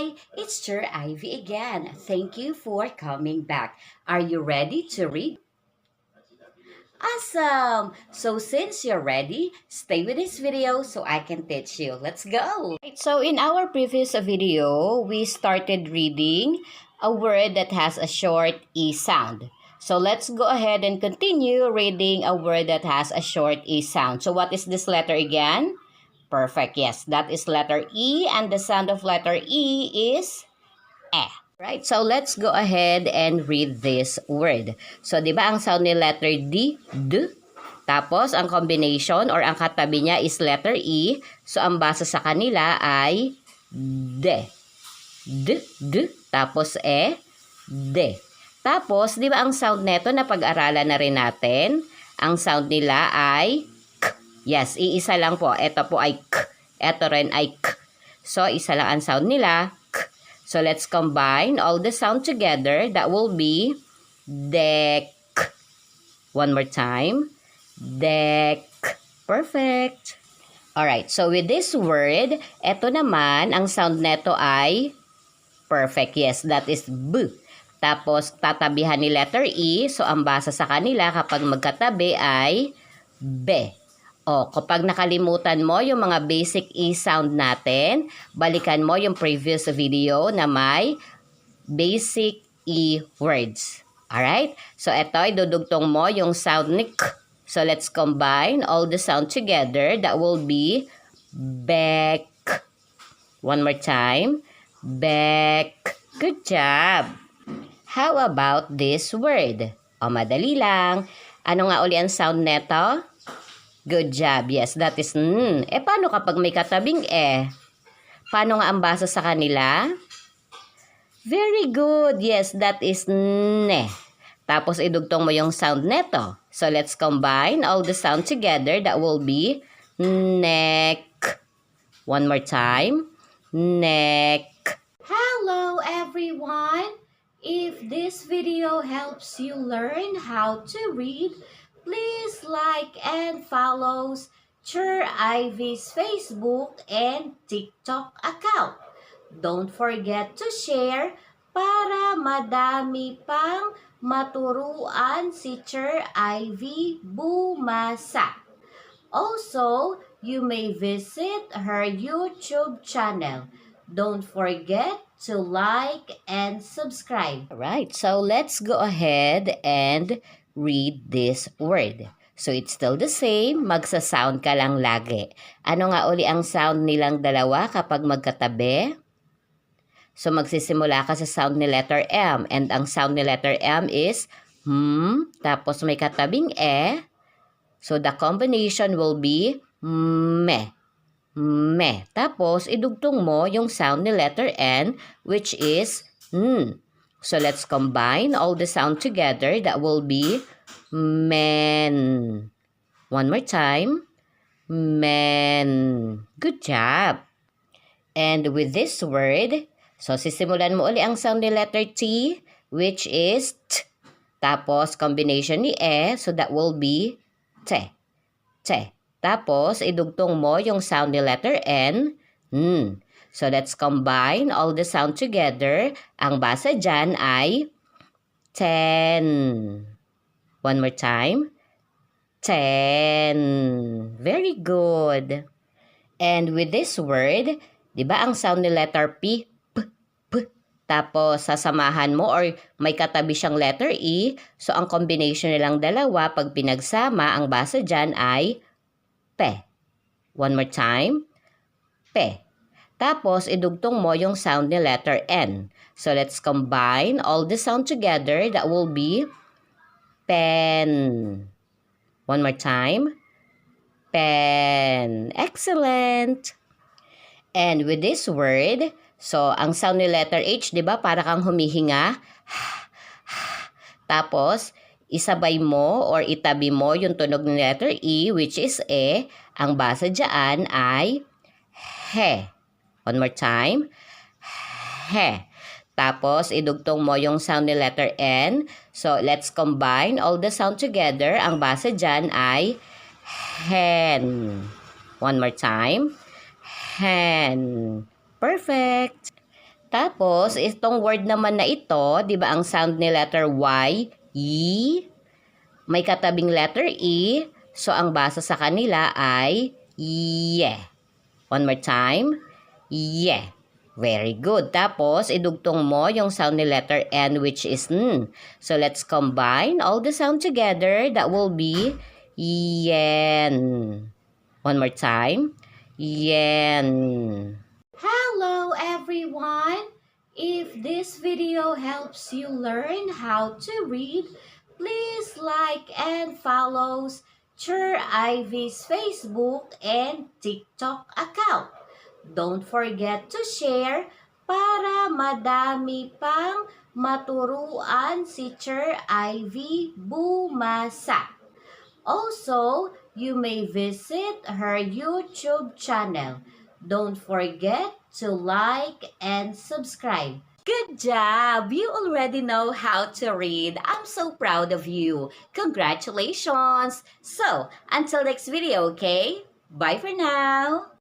Hi, it's Sir Ivy again. Thank you for coming back. Are you ready to read? Awesome! So since you're ready, stay with this video so I can teach you. Let's go! So in our previous video, we started reading a word that has a short E sound. So let's go ahead and continue reading a word that has a short E sound. So what is this letter again? Perfect. Yes, that is letter E, and the sound of letter E is eh. Right? So let's go ahead and read this word. So 'di ba ang sound ni letter D, D. Tapos ang combination or ang katabi niya is letter E. So ang basa sa kanila ay D. D, D. Tapos D. Tapos 'di ba ang sound nito na pag-aralan na rin natin? Ang sound nila ay yes, iisa lang po. Ito po ay k. Ito rin ay k. So, isa lang ang sound nila, k. So, let's combine all the sound together. That will be dek. One more time. Dek. Perfect. Alright, so with this word, ito naman, ang sound neto ay perfect. Yes, that is b. Tapos, tatabihan ni letter E. So, ang basa sa kanila kapag magkatabi ay be. O, kapag nakalimutan mo yung mga basic E sound natin, balikan mo yung previous video na may basic E words. Alright? So, ito, idudugtong mo yung sound ni k. So, let's combine all the sound together. That will be bek. One more time. Bek. Good job. How about this word? O, madali lang. Ano nga uli ang sound neto? Good job. Yes, that is n. Paano kapag may katabing e? Paano nga ang basa sa kanila? Very good. Yes, that is ne. Tapos idugtong mo yung sound neto. So let's combine all the sound together. That will be neck. One more time. Neck. Hello everyone. If this video helps you learn how to read, please like and follow Sir Ivy's Facebook and TikTok account. Don't forget to share para madami pang maturuan si Sir Ivy bumasa. Also, you may visit her YouTube channel. Don't forget to like and subscribe. Alright, so let's go ahead and read this word. So it's still the same, magsa-sound ka lang lagi. Ano nga uli ang sound nilang dalawa kapag magkatabi? So magsisimula ka sa sound ni letter M, and ang sound ni letter M is tapos may katabing e. So the combination will be me. Me. Tapos idugtong mo yung sound ni letter N, which is n. So let's combine all the sound together. That will be men. One more time. Men. Good job. And with this word, so sisimulan mo uli ang sound ni letter T, which is t. Tapos combination ni e, so that will be te. Te. Tapos idugtong mo yung sound ni letter N, n. So let's combine all the sound together. Ang basa dyan ay ten. One more time. Ten. Very good. And with this word, di ba ang sound ni letter P, p, p. Tapos sasamahan mo or may katabi siyang letter E. So ang combination nilang dalawa, pag pinagsama, ang basa dyan ay pe. One more time. Pe. Tapos, idugtong mo yung sound ni letter N. So, let's combine all the sound together. That will be pen. One more time. Pen. Excellent. And with this word, so, ang sound ni letter H, di ba? Para kang humihinga. Tapos, isabay mo or itabi mo yung tunog ng letter E, which is E. Ang basa dyan ay he. One more time. He. Tapos, idugtong mo yung sound ni letter N. So, let's combine all the sound together. Ang basa dyan ay hen. One more time. Hen. Perfect. Tapos, itong word naman na ito, di ba ang sound ni letter Y, Y, may katabing letter E, so ang basa sa kanila ay ye. One more time, ye. Very good. Tapos, idugtong mo yung sound ni letter N which is N. So, let's combine all the sound together. That will be yen. One more time, yen. Hello everyone! If this video helps you learn how to read, please like and follow Chur Ivy's Facebook and TikTok account. Don't forget to share para madami pang maturuan si Chur Ivy bumasa. Also, you may visit her YouTube channel. Don't forget to like and subscribe. Good job! You already know how to read. I'm so proud of you. Congratulations! So, until next video, okay? Bye for now!